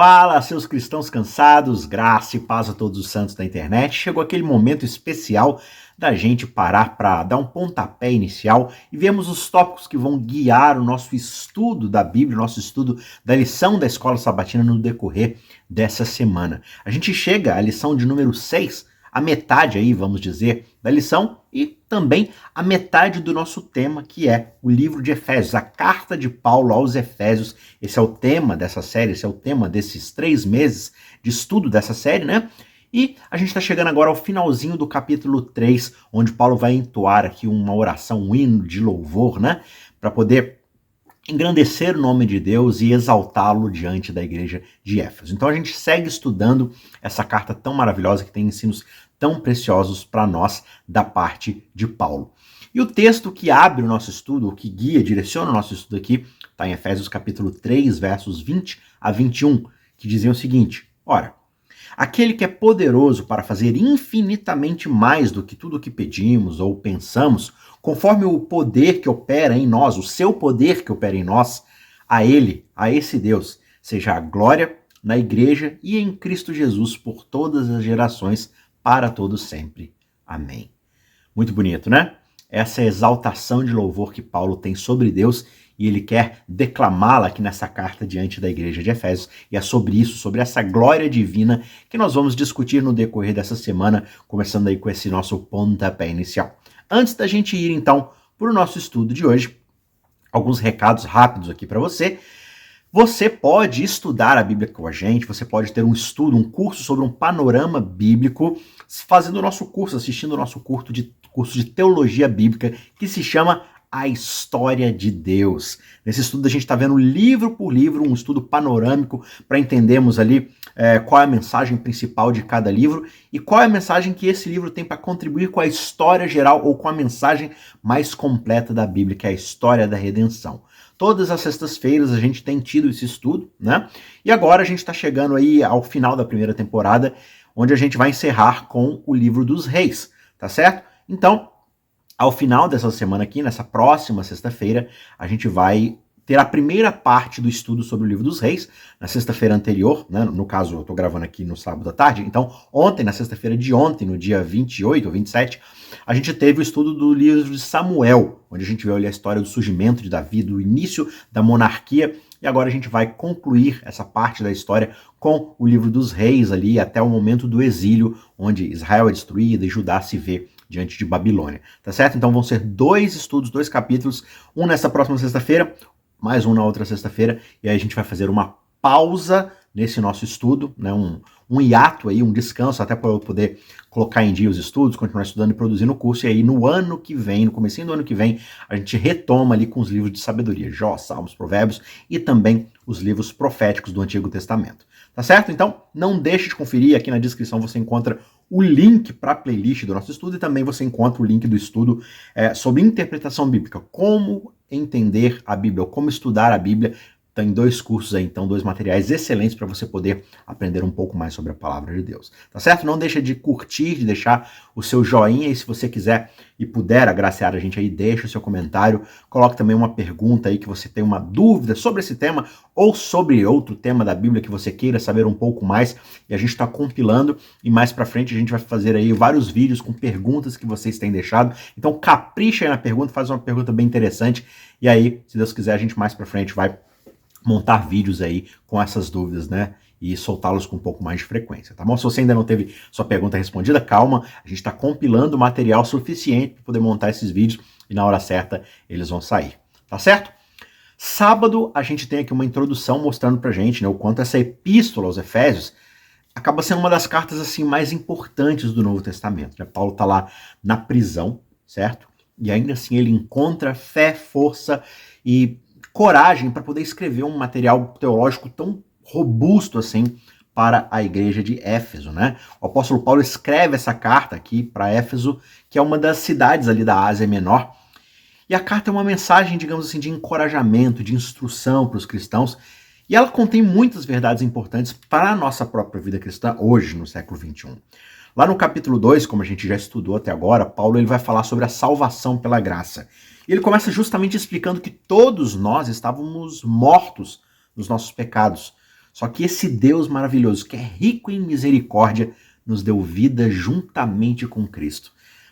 Fala, seus cristãos cansados, graça e paz a todos os santos da internet. Chegou aquele momento especial da gente parar para dar um pontapé inicial e vermos os tópicos que vão guiar o nosso estudo da Bíblia, o nosso estudo da lição da Escola Sabatina no decorrer dessa semana. A gente chega à lição de número 6, a metade aí, vamos dizer, da lição e também a metade do nosso tema, que é o livro de Efésios, a carta de Paulo aos Efésios. Esse é o tema dessa série, esse é o tema desses 3 meses de estudo dessa série, né? E a gente está chegando agora ao finalzinho do capítulo 3, onde Paulo vai entoar aqui uma oração, um hino de louvor, né? Para poder engrandecer o nome de Deus e exaltá-lo diante da igreja de Éfeso. Então a gente segue estudando essa carta tão maravilhosa que tem ensinos tão preciosos para nós da parte de Paulo. E o texto que abre o nosso estudo, o que guia, direciona o nosso estudo aqui, está em Efésios capítulo 3, versos 20 a 21, que dizem o seguinte: ora, aquele que é poderoso para fazer infinitamente mais do que tudo o que pedimos ou pensamos, conforme o poder que opera em nós, o seu poder que opera em nós, a ele, a esse Deus, seja a glória na igreja e em Cristo Jesus por todas as gerações, para todos sempre. Amém. Muito bonito, né? Essa é a exaltação de louvor que Paulo tem sobre Deus e ele quer declamá-la aqui nessa carta diante da igreja de Efésios. E é sobre isso, sobre essa glória divina, que nós vamos discutir no decorrer dessa semana, começando aí com esse nosso pontapé inicial. Antes da gente ir, então, para o nosso estudo de hoje, alguns recados rápidos aqui para você. Você pode estudar a Bíblia com a gente, você pode ter um estudo, um curso sobre um panorama bíblico, fazendo o nosso curso, assistindo o nosso curso de teologia bíblica, que se chama A História de Deus. Nesse estudo a gente está vendo livro por livro, um estudo panorâmico, para entendermos ali qual é a mensagem principal de cada livro e qual é a mensagem que esse livro tem para contribuir com a história geral ou com a mensagem mais completa da Bíblia, que é a história da redenção. Todas as sextas-feiras a gente tem tido esse estudo, né? E agora a gente está chegando aí ao final da primeira temporada, onde a gente vai encerrar com o livro dos reis, tá certo? Então, ao final dessa semana aqui, nessa próxima sexta-feira, a gente vai ter a primeira parte do estudo sobre o livro dos reis, na sexta-feira anterior, né? No caso eu estou gravando aqui no sábado à tarde, então ontem, na sexta-feira de ontem, no dia 28 ou 27, a gente teve o estudo do livro de Samuel, onde a gente viu ali a história do surgimento de Davi, do início da monarquia, e agora a gente vai concluir essa parte da história com o livro dos reis ali, até o momento do exílio, onde Israel é destruída e Judá se vê diante de Babilônia, tá certo? Então vão ser 2 estudos, 2 capítulos, um nessa próxima sexta-feira, mais um na outra sexta-feira, e aí a gente vai fazer uma pausa nesse nosso estudo, né, um hiato aí, um descanso, até para eu poder colocar em dia os estudos, continuar estudando e produzindo o curso, e aí no ano que vem, no comecinho do ano que vem, a gente retoma ali com os livros de sabedoria, Jó, Salmos, Provérbios, e também os livros proféticos do Antigo Testamento, tá certo? Então, não deixe de conferir, aqui na descrição você encontra o link para a playlist do nosso estudo, e também você encontra o link do estudo sobre interpretação bíblica, como entender a Bíblia, ou como estudar a Bíblia. Tem 2 cursos aí, então, 2 materiais excelentes para você poder aprender um pouco mais sobre a palavra de Deus. Tá certo? Não deixa de curtir, de deixar o seu joinha, e se você quiser e puder agraciar a gente aí, deixa o seu comentário, coloque também uma pergunta aí que você tem uma dúvida sobre esse tema ou sobre outro tema da Bíblia que você queira saber um pouco mais, e a gente está compilando, e mais para frente a gente vai fazer aí vários vídeos com perguntas que vocês têm deixado. Então capricha aí na pergunta, faz uma pergunta bem interessante, e aí, se Deus quiser, a gente mais para frente vai montar vídeos aí com essas dúvidas, né? E soltá-los com um pouco mais de frequência, tá bom? Se você ainda não teve sua pergunta respondida, calma, a gente está compilando material suficiente para poder montar esses vídeos e na hora certa eles vão sair, tá certo? Sábado a gente tem aqui uma introdução mostrando pra gente, né, o quanto essa epístola aos Efésios acaba sendo uma das cartas assim mais importantes do Novo Testamento, né? Paulo tá lá na prisão, certo? E ainda assim ele encontra fé, força e coragem para poder escrever um material teológico tão robusto assim para a igreja de Éfeso, né? O apóstolo Paulo escreve essa carta aqui para Éfeso, que é uma das cidades ali da Ásia Menor, e a carta é uma mensagem, digamos assim, de encorajamento, de instrução para os cristãos, e ela contém muitas verdades importantes para a nossa própria vida cristã hoje, no século XXI. Lá no capítulo 2, como a gente já estudou até agora, Paulo ele vai falar sobre a salvação pela graça. E ele começa justamente explicando que todos nós estávamos mortos nos nossos pecados. Só que esse Deus maravilhoso, que é rico em misericórdia, nos deu vida juntamente com Cristo.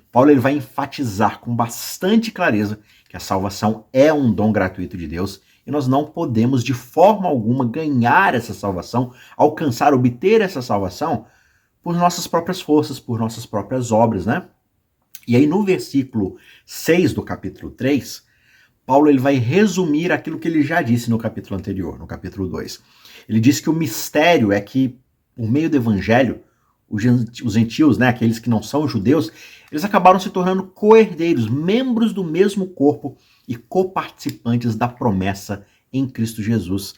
Paulo ele vai enfatizar com bastante clareza que a salvação é um dom gratuito de Deus e nós não podemos de forma alguma ganhar essa salvação, alcançar, obter essa salvação por nossas próprias forças, por nossas próprias obras, né? E aí no versículo 6 do capítulo 3, Paulo ele vai resumir aquilo que ele já disse no capítulo anterior, no capítulo 2. Ele diz que o mistério é que, por meio do evangelho, os gentios, né, aqueles que não são judeus, eles acabaram se tornando co-herdeiros, membros do mesmo corpo e coparticipantes da promessa em Cristo Jesus.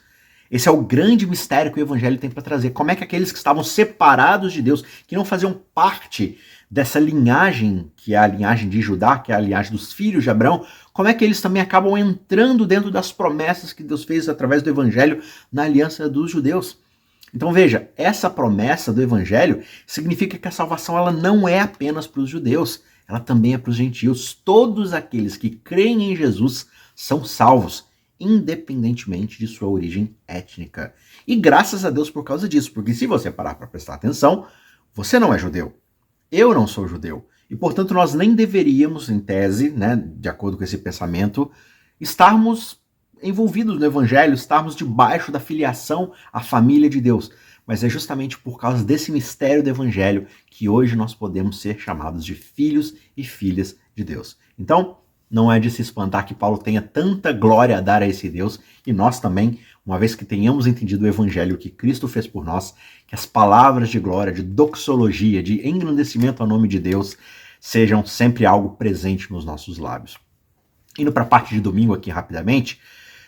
Esse é o grande mistério que o evangelho tem para trazer. Como é que aqueles que estavam separados de Deus, que não faziam parte dessa linhagem, que é a linhagem de Judá, que é a linhagem dos filhos de Abraão, como é que eles também acabam entrando dentro das promessas que Deus fez através do evangelho na aliança dos judeus? Então veja, essa promessa do evangelho significa que a salvação ela não é apenas para os judeus, ela também é para os gentios. Todos aqueles que creem em Jesus são salvos, independentemente de sua origem étnica. E graças a Deus por causa disso, porque se você parar para prestar atenção, você não é judeu. Eu não sou judeu. E, portanto, nós nem deveríamos, em tese, né, de acordo com esse pensamento, estarmos envolvidos no evangelho, estarmos debaixo da filiação à família de Deus. Mas é justamente por causa desse mistério do evangelho que hoje nós podemos ser chamados de filhos e filhas de Deus. Então, não é de se espantar que Paulo tenha tanta glória a dar a esse Deus, e nós também, uma vez que tenhamos entendido o evangelho que Cristo fez por nós, que as palavras de glória, de doxologia, de engrandecimento ao nome de Deus, sejam sempre algo presente nos nossos lábios. Indo para a parte de domingo aqui rapidamente,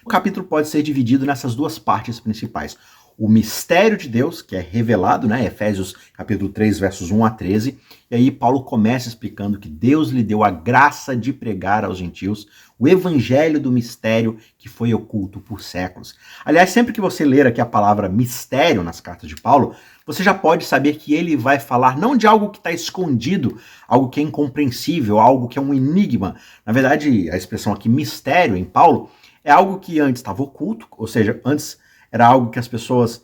o capítulo pode ser dividido nessas duas partes principais. O mistério de Deus, que é revelado, né, Efésios capítulo 3, versos 1 a 13, e aí Paulo começa explicando que Deus lhe deu a graça de pregar aos gentios o evangelho do mistério que foi oculto por séculos. Aliás, sempre que você ler aqui a palavra mistério nas cartas de Paulo, você já pode saber que ele vai falar não de algo que está escondido, algo que é incompreensível, algo que é um enigma. Na verdade, a expressão aqui mistério em Paulo é algo que antes estava oculto, ou seja, antes era algo que as pessoas,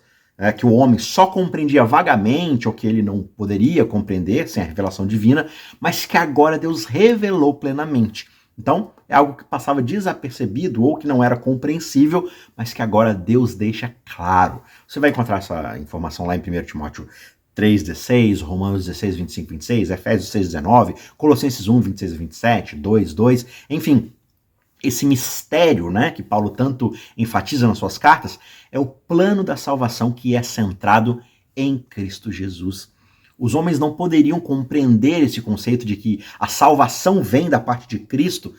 que o homem só compreendia vagamente, ou que ele não poderia compreender sem a revelação divina, mas que agora Deus revelou plenamente. Então, é algo que passava desapercebido ou que não era compreensível, mas que agora Deus deixa claro. Você vai encontrar essa informação lá em 1 Timóteo 3,16, Romanos 16, 25, 26, Efésios 6, 19, Colossenses 1, 26 e 27, 2, 2, enfim. Esse mistério, né, que Paulo tanto enfatiza nas suas cartas, é o plano da salvação que é centrado em Cristo Jesus. Os homens não poderiam compreender esse conceito de que a salvação vem da parte de Cristo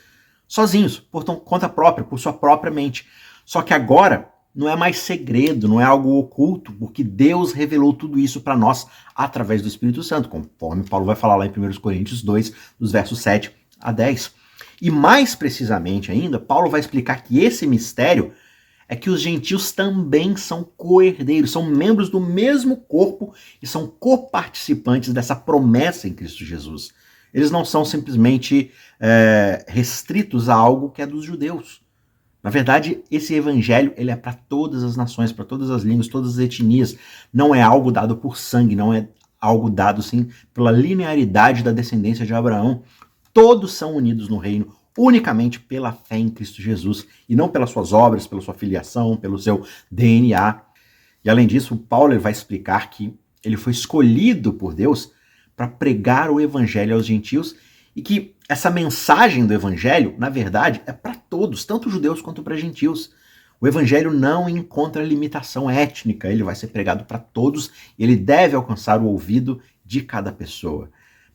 sozinhos, por conta própria, por sua própria mente. Só que agora não é mais segredo, não é algo oculto, porque Deus revelou tudo isso para nós através do Espírito Santo, conforme Paulo vai falar lá em 1 Coríntios 2, dos versos 7 a 10. E mais precisamente ainda, Paulo vai explicar que esse mistério é que os gentios também são co-herdeiros, são membros do mesmo corpo e são coparticipantes dessa promessa em Cristo Jesus. Eles não são simplesmente restritos a algo que é dos judeus. Na verdade, esse evangelho ele é para todas as nações, para todas as línguas, todas as etnias. Não é algo dado por sangue, não é algo dado sim pela linearidade da descendência de Abraão. Todos são unidos no reino unicamente pela fé em Cristo Jesus e não pelas suas obras, pela sua filiação, pelo seu DNA. E além disso, Paulo ele vai explicar que ele foi escolhido por Deus para pregar o evangelho aos gentios e que essa mensagem do evangelho, na verdade, é para todos, tanto judeus quanto para gentios. O evangelho não encontra limitação étnica, ele vai ser pregado para todos e ele deve alcançar o ouvido de cada pessoa.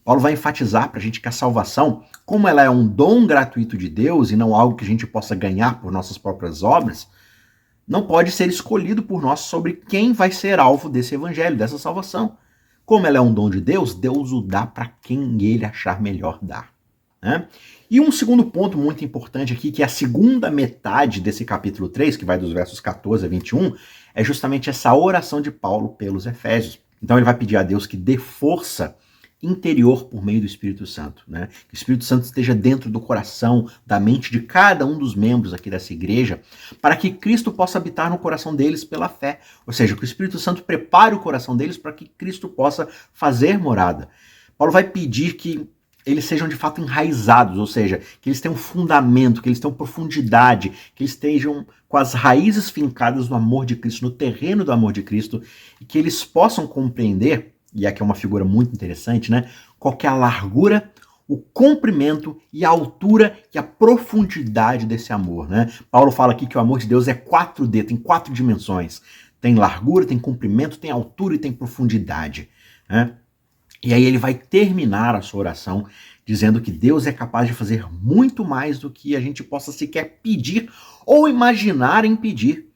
Paulo vai enfatizar para a gente que a salvação, como ela é um dom gratuito de Deus e não algo que a gente possa ganhar por nossas próprias obras, não pode ser escolhido por nós sobre quem vai ser alvo desse evangelho, dessa salvação. Como ela é um dom de Deus, Deus o dá para quem ele achar melhor dar. Né? E um segundo ponto muito importante aqui, que é a segunda metade desse capítulo 3, que vai dos versos 14 a 21, é justamente essa oração de Paulo pelos Efésios. Então ele vai pedir a Deus que dê força interior por meio do Espírito Santo, né? Que o Espírito Santo esteja dentro do coração, da mente de cada um dos membros aqui dessa igreja, para que Cristo possa habitar no coração deles pela fé. Ou seja, que o Espírito Santo prepare o coração deles para que Cristo possa fazer morada. Paulo vai pedir que eles sejam de fato enraizados, ou seja, que eles tenham fundamento, que eles tenham profundidade, que eles estejam com as raízes fincadas no amor de Cristo, no terreno do amor de Cristo, e que eles possam compreender, e aqui é uma figura muito interessante, né? Qual que é a largura, o comprimento e a altura e a profundidade desse amor, né? Paulo fala aqui que o amor de Deus é 4D, tem 4 dimensões. Tem largura, tem comprimento, tem altura e tem profundidade, né? E aí ele vai terminar a sua oração dizendo que Deus é capaz de fazer muito mais do que a gente possa sequer pedir ou imaginar em pedir.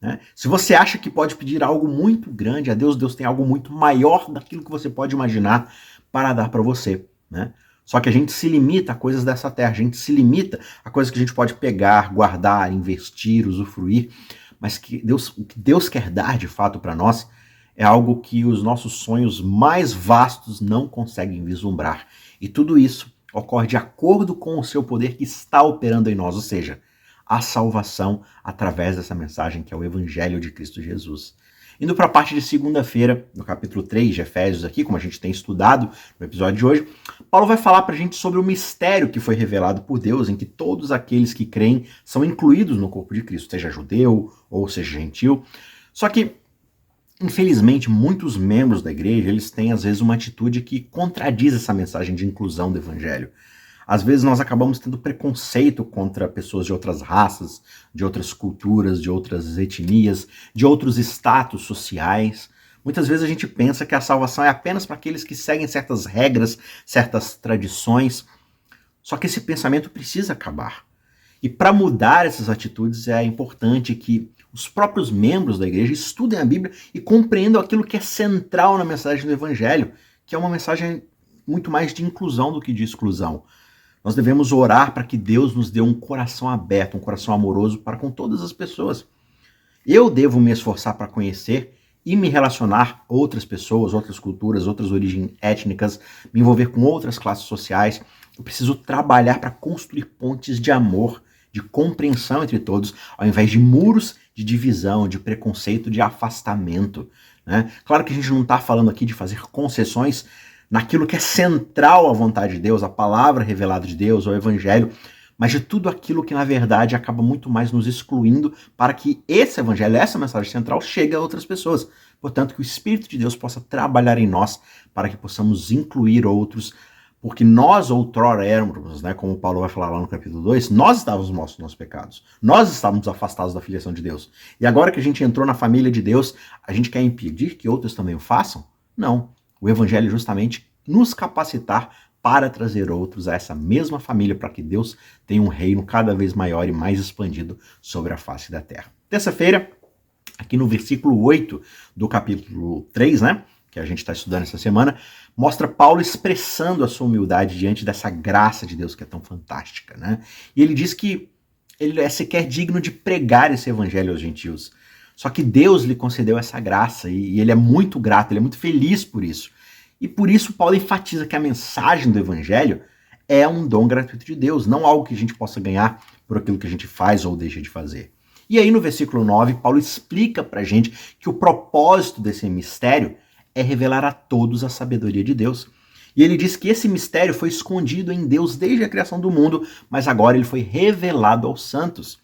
Né? Se você acha que pode pedir algo muito grande a Deus, Deus tem algo muito maior daquilo que você pode imaginar para dar para você. Né? Só que a gente se limita a coisas dessa terra, a gente se limita a coisas que a gente pode pegar, guardar, investir, usufruir, mas que o que Deus quer dar de fato para nós é algo que os nossos sonhos mais vastos não conseguem vislumbrar. E tudo isso ocorre de acordo com o seu poder que está operando em nós, ou seja, a salvação através dessa mensagem que é o Evangelho de Cristo Jesus. Indo para a parte de segunda-feira, no capítulo 3 de Efésios aqui, como a gente tem estudado no episódio de hoje, Paulo vai falar para a gente sobre o mistério que foi revelado por Deus, em que todos aqueles que creem são incluídos no corpo de Cristo, seja judeu ou seja gentil. Só que, infelizmente, muitos membros da igreja, eles têm às vezes uma atitude que contradiz essa mensagem de inclusão do Evangelho. Às vezes nós acabamos tendo preconceito contra pessoas de outras raças, de outras culturas, de outras etnias, de outros status sociais. Muitas vezes a gente pensa que a salvação é apenas para aqueles que seguem certas regras, certas tradições. Só que esse pensamento precisa acabar. E para mudar essas atitudes é importante que os próprios membros da igreja estudem a Bíblia e compreendam aquilo que é central na mensagem do Evangelho, que é uma mensagem muito mais de inclusão do que de exclusão. Nós devemos orar para que Deus nos dê um coração aberto, um coração amoroso para com todas as pessoas. Eu devo me esforçar para conhecer e me relacionar com outras pessoas, outras culturas, outras origens étnicas, me envolver com outras classes sociais. Eu preciso trabalhar para construir pontes de amor, de compreensão entre todos, ao invés de muros de divisão, de preconceito, de afastamento. Né? Claro que a gente não está falando aqui de fazer concessões naquilo que é central à vontade de Deus, a palavra revelada de Deus, o Evangelho, mas de tudo aquilo que, na verdade, acaba muito mais nos excluindo para que esse Evangelho, essa mensagem central, chegue a outras pessoas. Portanto, que o Espírito de Deus possa trabalhar em nós para que possamos incluir outros, porque nós outrora éramos, né, como Paulo vai falar lá no capítulo 2, nós estávamos mortos nos nossos pecados, nós estávamos afastados da filiação de Deus. E agora que a gente entrou na família de Deus, a gente quer impedir que outros também o façam? Não. O Evangelho é justamente nos capacitar para trazer outros a essa mesma família, para que Deus tenha um reino cada vez maior e mais expandido sobre a face da terra. Terça-feira, aqui no versículo 8 do capítulo 3, né, que a gente está estudando essa semana, mostra Paulo expressando a sua humildade diante dessa graça de Deus que é tão fantástica. Né? E ele diz que ele é sequer digno de pregar esse evangelho aos gentios. Só que Deus lhe concedeu essa graça e ele é muito grato, ele é muito feliz por isso. E por isso Paulo enfatiza que a mensagem do evangelho é um dom gratuito de Deus, não algo que a gente possa ganhar por aquilo que a gente faz ou deixa de fazer. E aí no versículo 9, Paulo explica pra gente que o propósito desse mistério é revelar a todos a sabedoria de Deus. E ele diz que esse mistério foi escondido em Deus desde a criação do mundo, mas agora ele foi revelado aos santos.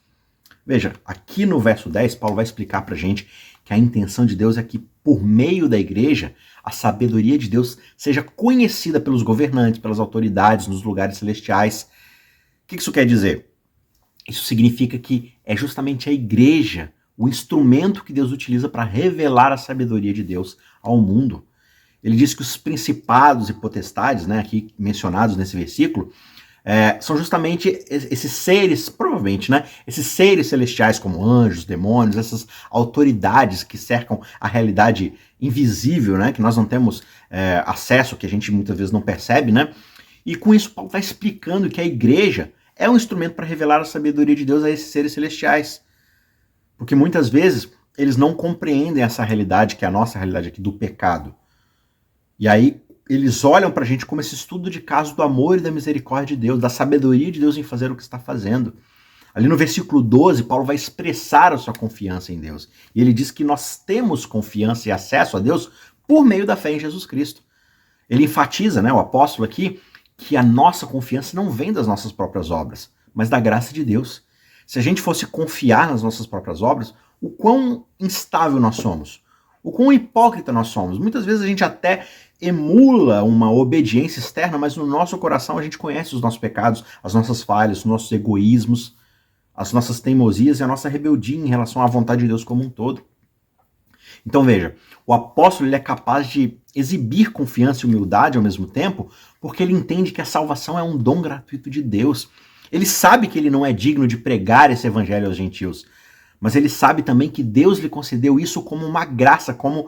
Veja, aqui no verso 10, Paulo vai explicar pra gente que a intenção de Deus é que, por meio da igreja, a sabedoria de Deus seja conhecida pelos governantes, pelas autoridades nos lugares celestiais. O que isso quer dizer? Isso significa que é justamente a igreja o instrumento que Deus utiliza para revelar a sabedoria de Deus ao mundo. Ele diz que os principados e potestades, né, aqui mencionados nesse versículo, são justamente esses seres, provavelmente, né, esses seres celestiais como anjos, demônios, essas autoridades que cercam a realidade invisível, né, que nós não temos acesso, que a gente muitas vezes não percebe, né? E com isso Paulo está explicando que a igreja é um instrumento para revelar a sabedoria de Deus a esses seres celestiais. Porque muitas vezes eles não compreendem essa realidade, que é a nossa realidade aqui do pecado. E aí, eles olham para a gente como esse estudo de caso do amor e da misericórdia de Deus, da sabedoria de Deus em fazer o que está fazendo. Ali no versículo 12, Paulo vai expressar a sua confiança em Deus. E ele diz que nós temos confiança e acesso a Deus por meio da fé em Jesus Cristo. Ele enfatiza, o apóstolo aqui, que a nossa confiança não vem das nossas próprias obras, mas da graça de Deus. Se a gente fosse confiar nas nossas próprias obras, o quão instável nós somos, o quão hipócrita nós somos. Muitas vezes a gente até emula uma obediência externa, mas no nosso coração a gente conhece os nossos pecados, as nossas falhas, os nossos egoísmos, as nossas teimosias e a nossa rebeldia em relação à vontade de Deus como um todo. Então veja, o apóstolo ele é capaz de exibir confiança e humildade ao mesmo tempo, porque ele entende que a salvação é um dom gratuito de Deus. Ele sabe que ele não é digno de pregar esse evangelho aos gentios, mas ele sabe também que Deus lhe concedeu isso como uma graça, como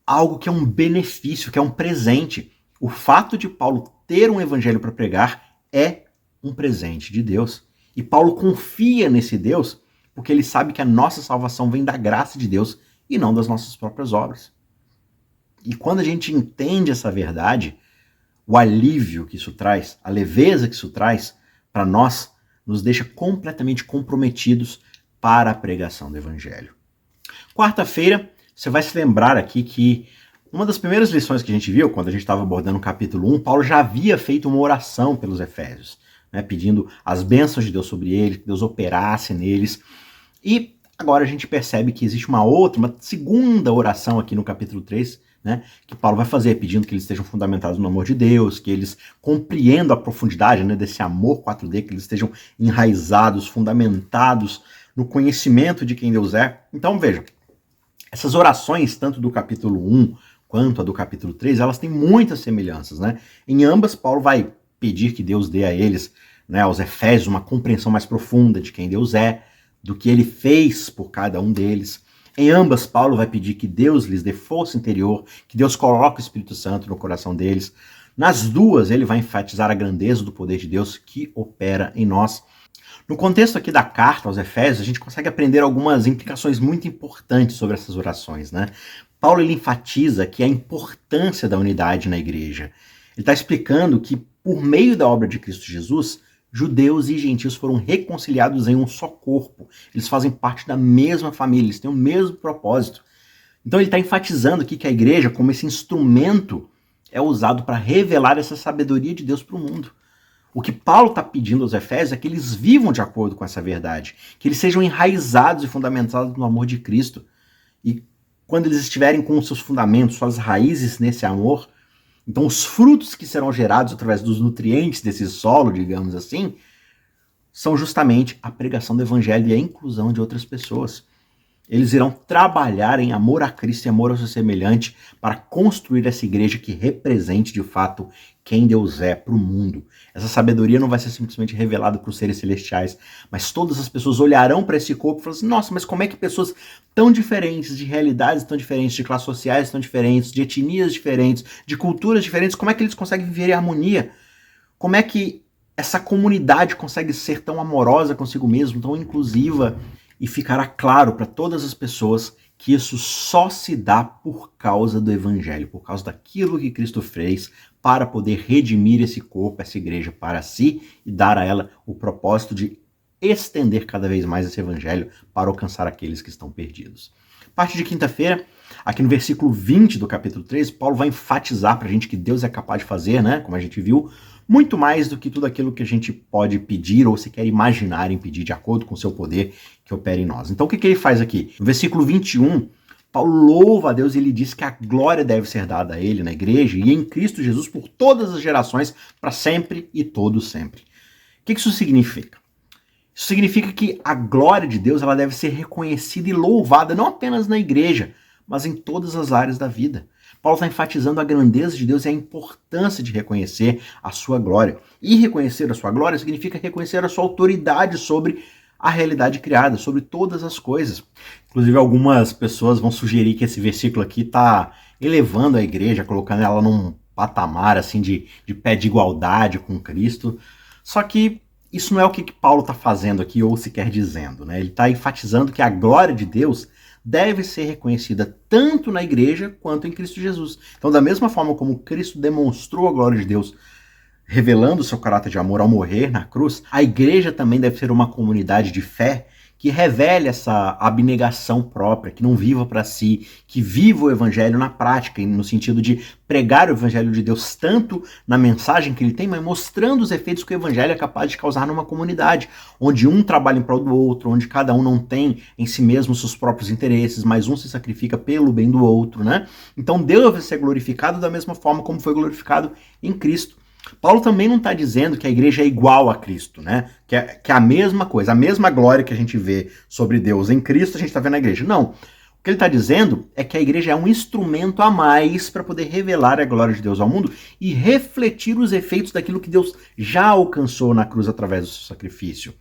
algo que é um benefício, que é um presente. O fato de Paulo ter um evangelho para pregar é um presente de Deus. E Paulo confia nesse Deus porque ele sabe que a nossa salvação vem da graça de Deus e não das nossas próprias obras. E quando a gente entende essa verdade, o alívio que isso traz, a leveza que isso traz para nós, nos deixa completamente comprometidos para a pregação do evangelho. Quarta-feira, você vai se lembrar aqui que uma das primeiras lições que a gente viu, quando a gente estava abordando o capítulo 1, Paulo já havia feito uma oração pelos Efésios, pedindo as bênçãos de Deus sobre eles, que Deus operasse neles. E agora a gente percebe que existe uma segunda oração aqui no capítulo 3, que Paulo vai fazer, pedindo que eles estejam fundamentados no amor de Deus, que eles compreendam a profundidade desse amor 4D, que eles estejam enraizados, fundamentados no conhecimento de quem Deus é. Então veja, essas orações, tanto do capítulo 1 quanto a do capítulo 3, elas têm muitas semelhanças. Em ambas, Paulo vai pedir que Deus dê a eles, aos Efésios, uma compreensão mais profunda de quem Deus é, do que ele fez por cada um deles. Em ambas, Paulo vai pedir que Deus lhes dê força interior, que Deus coloque o Espírito Santo no coração deles. Nas duas, ele vai enfatizar a grandeza do poder de Deus que opera em nós. No contexto aqui da carta aos Efésios, a gente consegue aprender algumas implicações muito importantes sobre essas orações. Paulo ele enfatiza que a importância da unidade na igreja. Ele está explicando que, por meio da obra de Cristo Jesus, judeus e gentios foram reconciliados em um só corpo. Eles fazem parte da mesma família, eles têm o mesmo propósito. Então ele está enfatizando aqui que a igreja, como esse instrumento, é usado para revelar essa sabedoria de Deus para o mundo. O que Paulo está pedindo aos Efésios é que eles vivam de acordo com essa verdade, que eles sejam enraizados e fundamentados no amor de Cristo. E quando eles estiverem com os seus fundamentos, suas raízes nesse amor, então os frutos que serão gerados através dos nutrientes desse solo, digamos assim, são justamente a pregação do evangelho e a inclusão de outras pessoas. Eles irão trabalhar em amor a Cristo e amor ao seu semelhante para construir essa igreja que represente de fato quem Deus é para o mundo. Essa sabedoria não vai ser simplesmente revelada para os seres celestiais, mas todas as pessoas olharão para esse corpo e falarão assim, nossa, mas como é que pessoas tão diferentes, de realidades tão diferentes, de classes sociais tão diferentes, de etnias diferentes, de culturas diferentes, como é que eles conseguem viver em harmonia? Como é que essa comunidade consegue ser tão amorosa consigo mesmo, tão inclusiva? E ficará claro para todas as pessoas que isso só se dá por causa do evangelho, por causa daquilo que Cristo fez para poder redimir esse corpo, essa igreja para si e dar a ela o propósito de estender cada vez mais esse evangelho para alcançar aqueles que estão perdidos. Parte de quinta-feira, aqui no versículo 20 do capítulo 3, Paulo vai enfatizar para a gente que Deus é capaz de fazer, como a gente viu, muito mais do que tudo aquilo que a gente pode pedir ou sequer imaginar em pedir de acordo com o seu poder que opera em nós. Então o que ele faz aqui? No versículo 21, Paulo louva a Deus e ele diz que a glória deve ser dada a ele na igreja e em Cristo Jesus por todas as gerações, para sempre e todo sempre. O que isso significa? Isso significa que a glória de Deus ela deve ser reconhecida e louvada não apenas na igreja, mas em todas as áreas da vida. Paulo está enfatizando a grandeza de Deus e a importância de reconhecer a sua glória. E reconhecer a sua glória significa reconhecer a sua autoridade sobre a realidade criada, sobre todas as coisas. Inclusive, algumas pessoas vão sugerir que esse versículo aqui está elevando a igreja, colocando ela num patamar assim de pé de igualdade com Cristo. Só que isso não é o que Paulo está fazendo aqui ou sequer dizendo. Ele está enfatizando que a glória de Deus deve ser reconhecida tanto na igreja quanto em Cristo Jesus. Então, da mesma forma como Cristo demonstrou a glória de Deus, revelando o seu caráter de amor ao morrer na cruz, a igreja também deve ser uma comunidade de fé que revele essa abnegação própria, que não viva para si, que viva o evangelho na prática, no sentido de pregar o evangelho de Deus tanto na mensagem que ele tem, mas mostrando os efeitos que o evangelho é capaz de causar numa comunidade, onde um trabalha em prol do outro, onde cada um não tem em si mesmo seus próprios interesses, mas um se sacrifica pelo bem do outro, né? Então Deus deve ser glorificado da mesma forma como foi glorificado em Cristo. Paulo também não está dizendo que a igreja é igual a Cristo, né? Que é a mesma coisa, a mesma glória que a gente vê sobre Deus em Cristo, a gente está vendo na igreja. Não. O que ele está dizendo é que a igreja é um instrumento a mais para poder revelar a glória de Deus ao mundo e refletir os efeitos daquilo que Deus já alcançou na cruz através do seu sacrifício.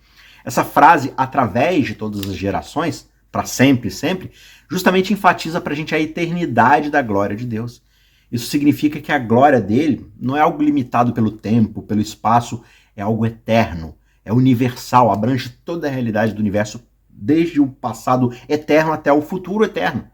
Essa frase, através de todas as gerações, para sempre, sempre, justamente enfatiza para a gente a eternidade da glória de Deus. Isso significa que a glória dele não é algo limitado pelo tempo, pelo espaço, é algo eterno, é universal, abrange toda a realidade do universo, desde o passado eterno até o futuro eterno.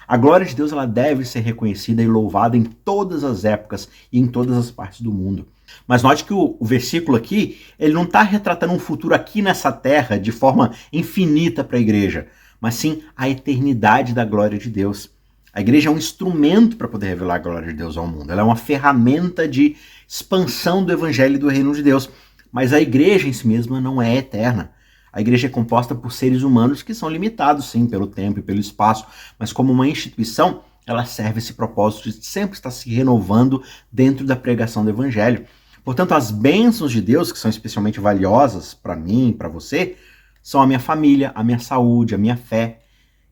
A glória de Deus ela deve ser reconhecida e louvada em todas as épocas e em todas as partes do mundo. Mas note que o versículo aqui, ele não está retratando um futuro aqui nessa terra de forma infinita para a igreja, mas sim a eternidade da glória de Deus. A igreja é um instrumento para poder revelar a glória de Deus ao mundo. Ela é uma ferramenta de expansão do evangelho e do reino de Deus. Mas a igreja em si mesma não é eterna. A igreja é composta por seres humanos que são limitados, sim, pelo tempo e pelo espaço. Mas como uma instituição, ela serve esse propósito de sempre estar se renovando dentro da pregação do evangelho. Portanto, as bênçãos de Deus, que são especialmente valiosas para mim, para você, são a minha família, a minha saúde, a minha fé.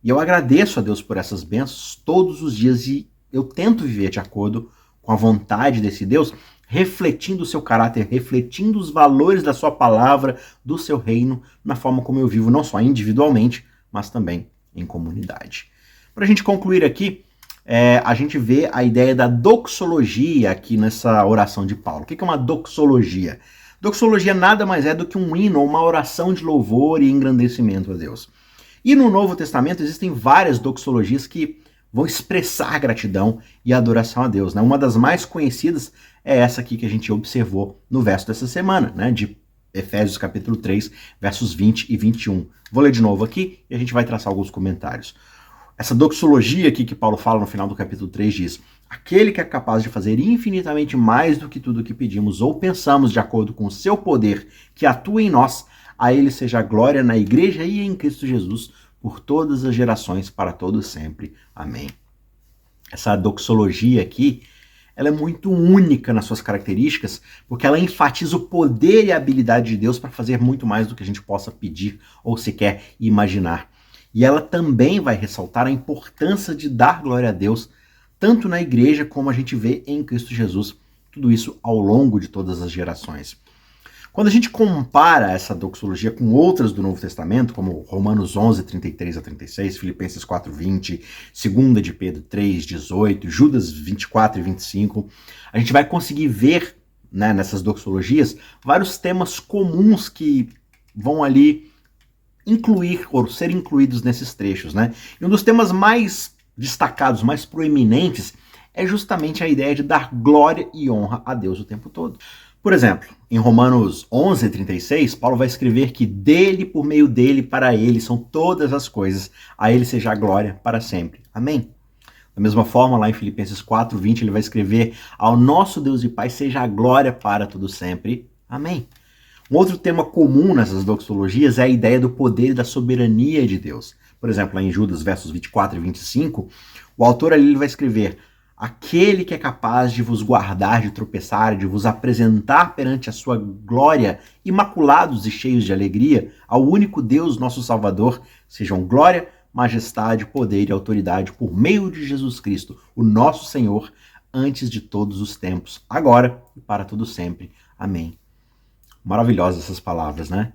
E eu agradeço a Deus por essas bênçãos todos os dias e eu tento viver de acordo com a vontade desse Deus, refletindo o seu caráter, refletindo os valores da sua palavra, do seu reino, na forma como eu vivo, não só individualmente, mas também em comunidade. Para a gente concluir aqui, a gente vê a ideia da doxologia aqui nessa oração de Paulo. O que é uma doxologia? Doxologia nada mais é do que um hino ou uma oração de louvor e engrandecimento a Deus. E no Novo Testamento existem várias doxologias que vão expressar gratidão e adoração a Deus, né? Uma das mais conhecidas é essa aqui que a gente observou no verso dessa semana, né? De Efésios capítulo 3, versos 20 e 21. Vou ler de novo aqui e a gente vai traçar alguns comentários. Essa doxologia aqui que Paulo fala no final do capítulo 3 diz: aquele que é capaz de fazer infinitamente mais do que tudo o que pedimos ou pensamos de acordo com o seu poder que atua em nós, a ele seja a glória na igreja e em Cristo Jesus, por todas as gerações, para todos sempre. Amém. Essa doxologia aqui, ela é muito única nas suas características, porque ela enfatiza o poder e a habilidade de Deus para fazer muito mais do que a gente possa pedir ou sequer imaginar. E ela também vai ressaltar a importância de dar glória a Deus, tanto na igreja como a gente vê em Cristo Jesus. Tudo isso ao longo de todas as gerações. Quando a gente compara essa doxologia com outras do Novo Testamento, como Romanos 11, 33 a 36, Filipenses 4, 20, 2 de Pedro 3, 18, Judas 24 e 25, a gente vai conseguir ver, né, nessas doxologias vários temas comuns que vão ali incluir ou ser incluídos nesses trechos, né? E um dos temas mais destacados, mais proeminentes, é justamente a ideia de dar glória e honra a Deus o tempo todo. Por exemplo, em Romanos 11, 36, Paulo vai escrever que dele, por meio dele, para ele são todas as coisas, a ele seja a glória para sempre. Amém? Da mesma forma, lá em Filipenses 4, 20, ele vai escrever: ao nosso Deus e Pai seja a glória para todo sempre. Amém? Um outro tema comum nessas doxologias é a ideia do poder e da soberania de Deus. Por exemplo, lá em Judas, versos 24 e 25, o autor ali vai escrever: aquele que é capaz de vos guardar de tropeçar, de vos apresentar perante a sua glória, imaculados e cheios de alegria, ao único Deus, nosso Salvador, sejam glória, majestade, poder e autoridade por meio de Jesus Cristo, o nosso Senhor, antes de todos os tempos, agora e para todo sempre. Amém. Maravilhosas essas palavras, né?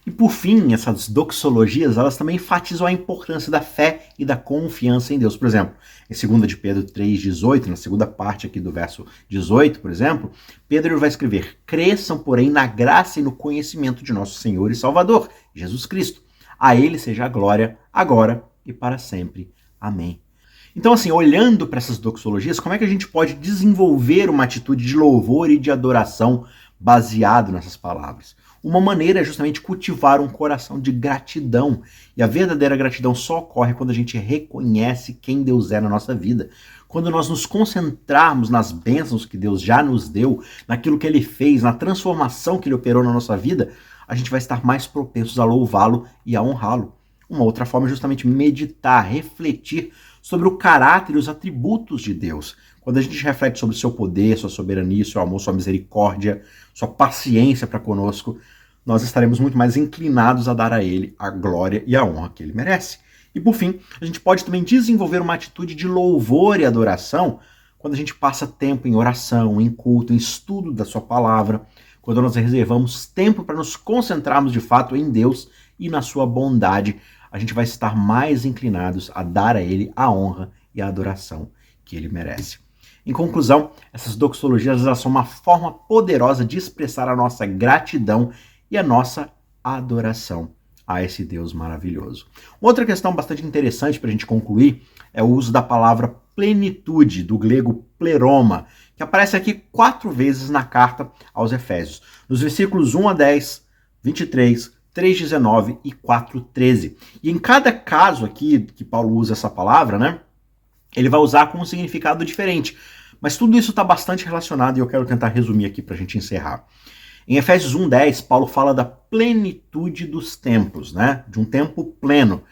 E por fim, essas doxologias, elas também enfatizam a importância da fé e da confiança em Deus. Por exemplo, em 2 de Pedro 3,18, na segunda parte aqui do verso 18, por exemplo, Pedro vai escrever: cresçam, porém, na graça e no conhecimento de nosso Senhor e Salvador, Jesus Cristo. A ele seja a glória, agora e para sempre. Amém. Então, assim, olhando para essas doxologias, como é que a gente pode desenvolver uma atitude de louvor e de adoração baseado nessas palavras? Uma maneira é justamente cultivar um coração de gratidão. E a verdadeira gratidão só ocorre quando a gente reconhece quem Deus é na nossa vida. Quando nós nos concentrarmos nas bênçãos que Deus já nos deu, naquilo que Ele fez, na transformação que Ele operou na nossa vida, a gente vai estar mais propensos a louvá-lo e a honrá-lo. Uma outra forma é justamente meditar, refletir sobre o caráter e os atributos de Deus. Quando a gente reflete sobre o seu poder, sua soberania, seu amor, sua misericórdia, sua paciência para conosco, nós estaremos muito mais inclinados a dar a Ele a glória e a honra que Ele merece. E por fim, a gente pode também desenvolver uma atitude de louvor e adoração quando a gente passa tempo em oração, em culto, em estudo da sua palavra, quando nós reservamos tempo para nos concentrarmos de fato em Deus e na sua bondade, a gente vai estar mais inclinados a dar a Ele a honra e a adoração que Ele merece. Em conclusão, essas doxologias são uma forma poderosa de expressar a nossa gratidão e a nossa adoração a esse Deus maravilhoso. Outra questão bastante interessante para a gente concluir é o uso da palavra plenitude, do grego pleroma, que aparece aqui 4 vezes na carta aos Efésios, nos versículos 1 a 10, 23, 3:19 e 4:13. E em cada caso aqui que Paulo usa essa palavra, né, ele vai usar com um significado diferente. Mas tudo isso está bastante relacionado e eu quero tentar resumir aqui para a gente encerrar. Em Efésios 1:10, Paulo fala da plenitude dos tempos, né? De um tempo pleno.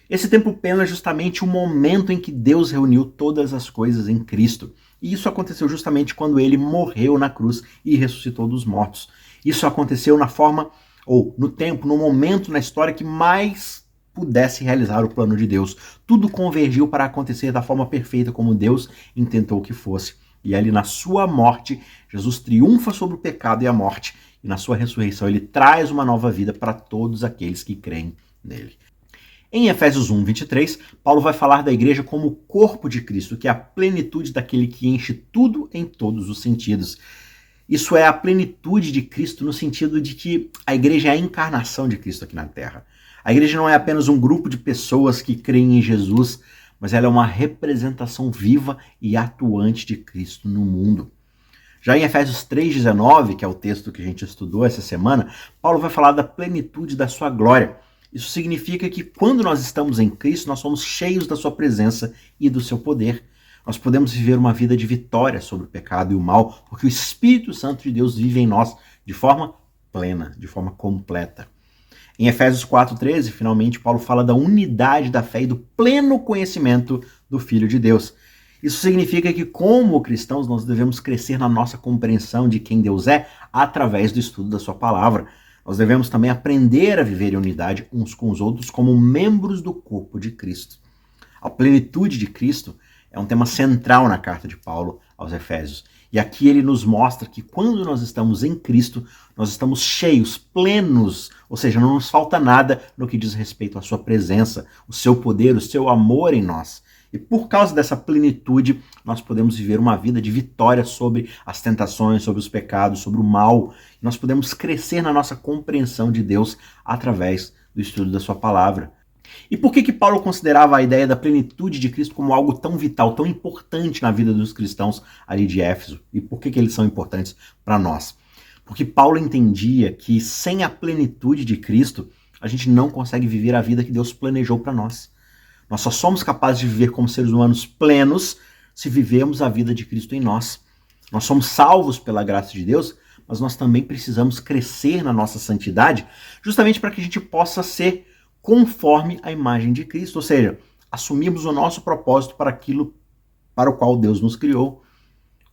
Esse tempo pleno é justamente o momento em que Deus reuniu todas as coisas em Cristo. E isso aconteceu justamente quando ele morreu na cruz e ressuscitou dos mortos. Isso aconteceu na forma, ou no tempo, no momento na história que mais pudesse realizar o plano de Deus. Tudo convergiu para acontecer da forma perfeita como Deus intentou que fosse. E ali na sua morte, Jesus triunfa sobre o pecado e a morte. E na sua ressurreição ele traz uma nova vida para todos aqueles que creem nele. Em Efésios 1:23, Paulo vai falar da igreja como o corpo de Cristo, que é a plenitude daquele que enche tudo em todos os sentidos. Isso é a plenitude de Cristo no sentido de que a igreja é a encarnação de Cristo aqui na Terra. A igreja não é apenas um grupo de pessoas que creem em Jesus, mas ela é uma representação viva e atuante de Cristo no mundo. Já em Efésios 3:19, que é o texto que a gente estudou essa semana, Paulo vai falar da plenitude da sua glória. Isso significa que quando nós estamos em Cristo, nós somos cheios da sua presença e do seu poder. Nós podemos viver uma vida de vitória sobre o pecado e o mal, porque o Espírito Santo de Deus vive em nós de forma plena, de forma completa. Em Efésios 4:13, finalmente, Paulo fala da unidade da fé e do pleno conhecimento do Filho de Deus. Isso significa que, como cristãos, nós devemos crescer na nossa compreensão de quem Deus é através do estudo da sua palavra. Nós devemos também aprender a viver em unidade uns com os outros como membros do corpo de Cristo. A plenitude de Cristo é um tema central na carta de Paulo aos Efésios. E aqui ele nos mostra que quando nós estamos em Cristo, nós estamos cheios, plenos, ou seja, não nos falta nada no que diz respeito à sua presença, o seu poder, o seu amor em nós. E por causa dessa plenitude, nós podemos viver uma vida de vitória sobre as tentações, sobre os pecados, sobre o mal. Nós podemos crescer na nossa compreensão de Deus através do estudo da sua palavra. E por que Paulo considerava a ideia da plenitude de Cristo como algo tão vital, tão importante na vida dos cristãos ali de Éfeso? E por que eles são importantes para nós? Porque Paulo entendia que sem a plenitude de Cristo, a gente não consegue viver a vida que Deus planejou para nós. Nós só somos capazes de viver como seres humanos plenos se vivemos a vida de Cristo em nós. Nós somos salvos pela graça de Deus, mas nós também precisamos crescer na nossa santidade, justamente para que a gente possa ser conforme a imagem de Cristo, ou seja, assumirmos o nosso propósito para aquilo para o qual Deus nos criou.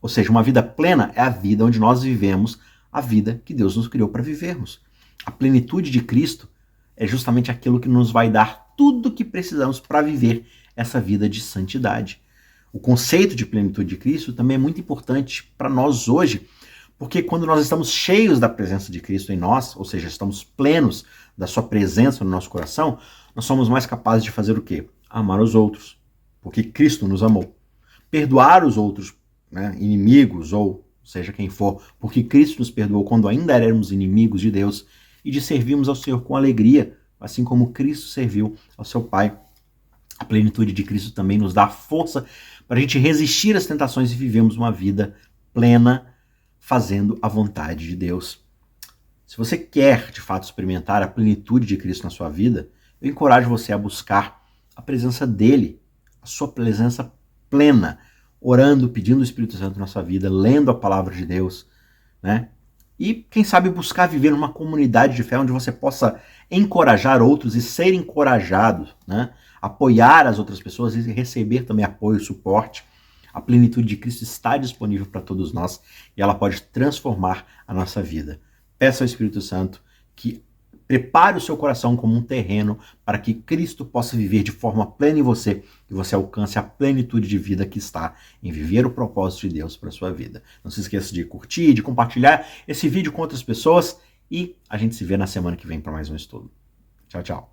Ou seja, uma vida plena é a vida onde nós vivemos a vida que Deus nos criou para vivermos. A plenitude de Cristo é justamente aquilo que nos vai dar tudo o que precisamos para viver essa vida de santidade. O conceito de plenitude de Cristo também é muito importante para nós hoje, porque quando nós estamos cheios da presença de Cristo em nós, ou seja, estamos plenos da sua presença no nosso coração, nós somos mais capazes de fazer o quê? Amar os outros, porque Cristo nos amou. Perdoar os outros, né, inimigos, ou seja quem for, porque Cristo nos perdoou quando ainda éramos inimigos de Deus, e de servirmos ao Senhor com alegria, assim como Cristo serviu ao seu Pai. A plenitude de Cristo também nos dá força para a gente resistir às tentações e vivermos uma vida plena, fazendo a vontade de Deus. Se você quer, de fato, experimentar a plenitude de Cristo na sua vida, eu encorajo você a buscar a presença dele, a sua presença plena, orando, pedindo o Espírito Santo na sua vida, lendo a palavra de Deus, né? E, quem sabe, buscar viver numa comunidade de fé onde você possa encorajar outros e ser encorajado, né? Apoiar as outras pessoas e receber também apoio e suporte. A plenitude de Cristo está disponível para todos nós e ela pode transformar a nossa vida. Peça ao Espírito Santo que prepare o seu coração como um terreno para que Cristo possa viver de forma plena em você e você alcance a plenitude de vida que está em viver o propósito de Deus para a sua vida. Não se esqueça de curtir, de compartilhar esse vídeo com outras pessoas e a gente se vê na semana que vem para mais um estudo. Tchau, tchau.